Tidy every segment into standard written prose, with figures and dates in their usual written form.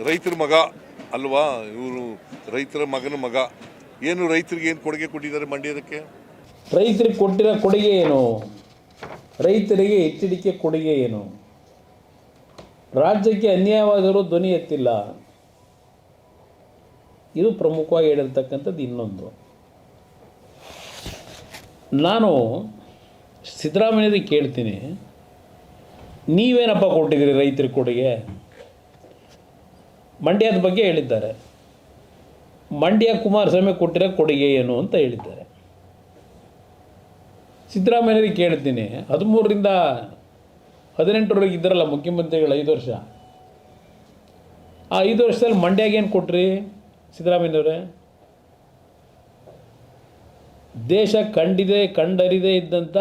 ರೈತರ ಮಗ ಅಲ್ವಾ ಇವರು, ರೈತರ ಮಗನ ಮಗ. ಏನು ರೈತರಿಗೆ ಏನು ಕೊಡುಗೆ ಕೊಟ್ಟಿದ್ದಾರೆ ಮಂಡ್ಯದಕ್ಕೆ? ರೈತರಿಗೆ ಕೊಟ್ಟಿರೋ ಕೊಡುಗೆ ಏನು? ರೈತರಿಗೆ ಎಚ್ಚರಿಕೆ ಕೊಡುಗೆ ಏನು? ರಾಜ್ಯಕ್ಕೆ ಅನ್ಯಾಯವಾದರೂ ಧ್ವನಿ ಎತ್ತಿಲ್ಲ. ಇದು ಪ್ರಮುಖವಾಗಿ ಹೇಳಿರ್ತಕ್ಕಂಥದ್ದು. ಇನ್ನೊಂದು, ನಾನು ಸಿದ್ದರಾಮಯ್ಯರಿಗೆ ಕೇಳ್ತೀನಿ, ನೀವೇನಪ್ಪ ಕೊಟ್ಟಿದ್ದೀರಿ ರೈತರಿಗೆ ಕೊಡುಗೆ? ಮಂಡ್ಯದ ಬಗ್ಗೆ ಹೇಳಿದ್ದಾರೆ. ಮಂಡ್ಯ ಕುಮಾರಸ್ವಾಮಿ ಕೊಟ್ಟಿರೋ ಕೊಡುಗೆ ಏನು ಅಂತ ಹೇಳಿದ್ದಾರೆ. ಸಿದ್ದರಾಮಯ್ಯರಿಗೆ ಕೇಳ್ತೀನಿ, 13ರಿಂದ 18ರವರೆಗೆ ಇದ್ದಾರಲ್ಲ ಮುಖ್ಯಮಂತ್ರಿಗಳು 5 ವರ್ಷ, ಆ 5 ವರ್ಷದಲ್ಲಿ ಮಂಡ್ಯಗೆ ಏನು ಕೊಟ್ರಿ ಸಿದ್ದರಾಮಯ್ಯನವರೇ? ದೇಶ ಕಂಡರಿದೇ ಇದ್ದಂಥ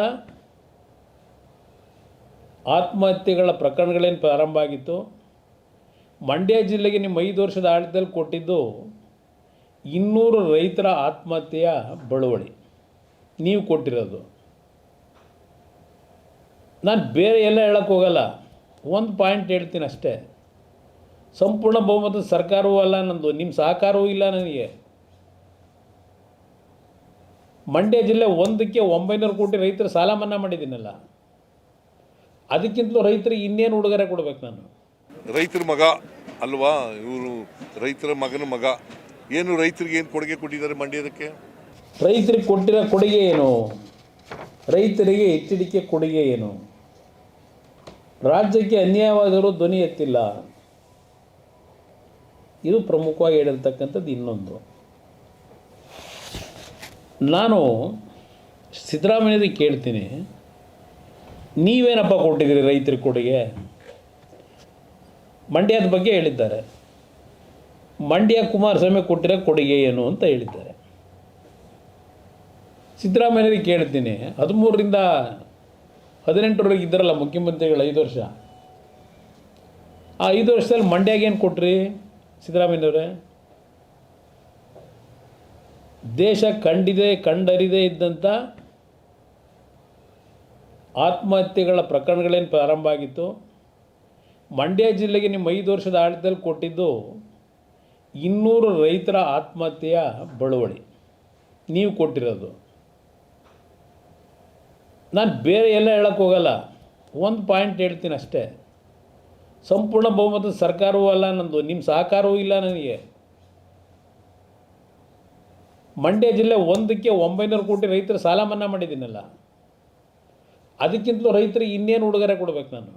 ಆತ್ಮಹತ್ಯೆಗಳ ಪ್ರಕರಣಗಳೇನು ಪ್ರಾರಂಭ ಆಗಿತ್ತು, ಮಂಡ್ಯ ಜಿಲ್ಲೆಗೆ ನಿಮ್ಮ 5 ವರ್ಷದ ಆಡಳಿತದಲ್ಲಿ ಕೊಟ್ಟಿದ್ದು 200 ರೈತರ ಆತ್ಮಹತ್ಯೆಯ ಬಳುವಳಿ ನೀವು ಕೊಟ್ಟಿರೋದು. ನಾನು ಬೇರೆ ಎಲ್ಲ ಹೇಳೋಕ್ಕೆ ಹೋಗಲ್ಲ, ಒಂದು ಪಾಯಿಂಟ್ ಹೇಳ್ತೀನಿ ಅಷ್ಟೇ. ಸಂಪೂರ್ಣ ಬಹುಮತದ ಸರ್ಕಾರವೂ ಅಲ್ಲ ನಂದು, ನಿಮ್ಮ ಸಹಕಾರವೂ ಇಲ್ಲ ನನಗೆ. ಮಂಡ್ಯ ಜಿಲ್ಲೆ 900 ಕೋಟಿ ರೈತರ ಸಾಲ ಮನ್ನಾ ಮಾಡಿದ್ದೀನಲ್ಲ, ಅದಕ್ಕಿಂತಲೂ ರೈತರಿಗೆ ಇನ್ನೇನು ಉಡುಗೊರೆ ಕೊಡಬೇಕು ನಾನು? ರೈತರ ಮಗ ಅಲ್ವಾ ಇವರು, ರೈತರ ಮಗನ ಮಗ. ಏನು ರೈತರಿಗೆ ಏನು ಕೊಡುಗೆ ಕೊಟ್ಟಿದ್ದಾರೆ ಮಂಡ್ಯದಕ್ಕೆ? ರೈತರಿಗೆ ಕೊಟ್ಟಿರೋ ಕೊಡುಗೆ ಏನು? ರೈತರಿಗೆ ಎಚ್ಚರಿಕೆ ಕೊಡುಗೆ ಏನು? ರಾಜ್ಯಕ್ಕೆ ಅನ್ಯಾಯವಾದರೂ ಧ್ವನಿ ಎತ್ತಿಲ್ಲ. ಇದು ಪ್ರಮುಖವಾಗಿ ಹೇಳಿರ್ತಕ್ಕಂಥದ್ದು. ಇನ್ನೊಂದು, ನಾನು ಸಿದ್ದರಾಮಯ್ಯರಿಗೆ ಕೇಳ್ತೀನಿ, ನೀವೇನಪ್ಪ ಕೊಟ್ಟಿದ್ದೀರಿ ರೈತರಿಗೆ ಕೊಡುಗೆ? ಮಂಡ್ಯದ ಬಗ್ಗೆ ಹೇಳಿದ್ದಾರೆ. ಮಂಡ್ಯ ಕುಮಾರಸ್ವಾಮಿ ಕೊಟ್ಟಿರೋ ಕೊಡುಗೆ ಏನು ಅಂತ ಹೇಳಿದ್ದಾರೆ. ಸಿದ್ದರಾಮಯ್ಯರಿಗೆ ಕೇಳ್ತೀನಿ, 13ರಿಂದ 18ರವರೆಗೆ ಇದ್ದಾರಲ್ಲ ಮುಖ್ಯಮಂತ್ರಿಗಳು 5 ವರ್ಷ, ಆ 5 ವರ್ಷದಲ್ಲಿ ಮಂಡ್ಯಗೆ ಏನು ಕೊಟ್ರಿ ಸಿದ್ದರಾಮಯ್ಯನವರೇ? ದೇಶ ಕಂಡರಿದೇ ಇದ್ದಂಥ ಆತ್ಮಹತ್ಯೆಗಳ ಪ್ರಕರಣಗಳೇನು ಪ್ರಾರಂಭ ಆಗಿತ್ತು, ಮಂಡ್ಯ ಜಿಲ್ಲೆಗೆ ನಿಮ್ಮ 5 ವರ್ಷದ ಆಡಳಿತದಲ್ಲಿ ಕೊಟ್ಟಿದ್ದು 200 ರೈತರ ಆತ್ಮಹತ್ಯೆಯ ಬಳುವಳಿ ನೀವು ಕೊಟ್ಟಿರೋದು. ನಾನು ಬೇರೆ ಎಲ್ಲ ಹೇಳೋಕ್ಕೆ ಹೋಗಲ್ಲ, ಒಂದು ಪಾಯಿಂಟ್ ಹೇಳ್ತೀನಿ ಅಷ್ಟೇ. ಸಂಪೂರ್ಣ ಬಹುಮತದ ಸರ್ಕಾರವೂ ಅಲ್ಲ ನಂದು, ನಿಮ್ಮ ಸಹಕಾರವೂ ಇಲ್ಲ ನನಗೆ. ಮಂಡ್ಯ ಜಿಲ್ಲೆ 900 ಕೋಟಿ ರೈತರ ಸಾಲ ಮನ್ನಾ ಮಾಡಿದ್ದೀನಲ್ಲ, ಅದಕ್ಕಿಂತಲೂ ರೈತರಿಗೆ ಇನ್ನೇನು ಉಡುಗೊರೆ ಕೊಡಬೇಕು ನಾನು?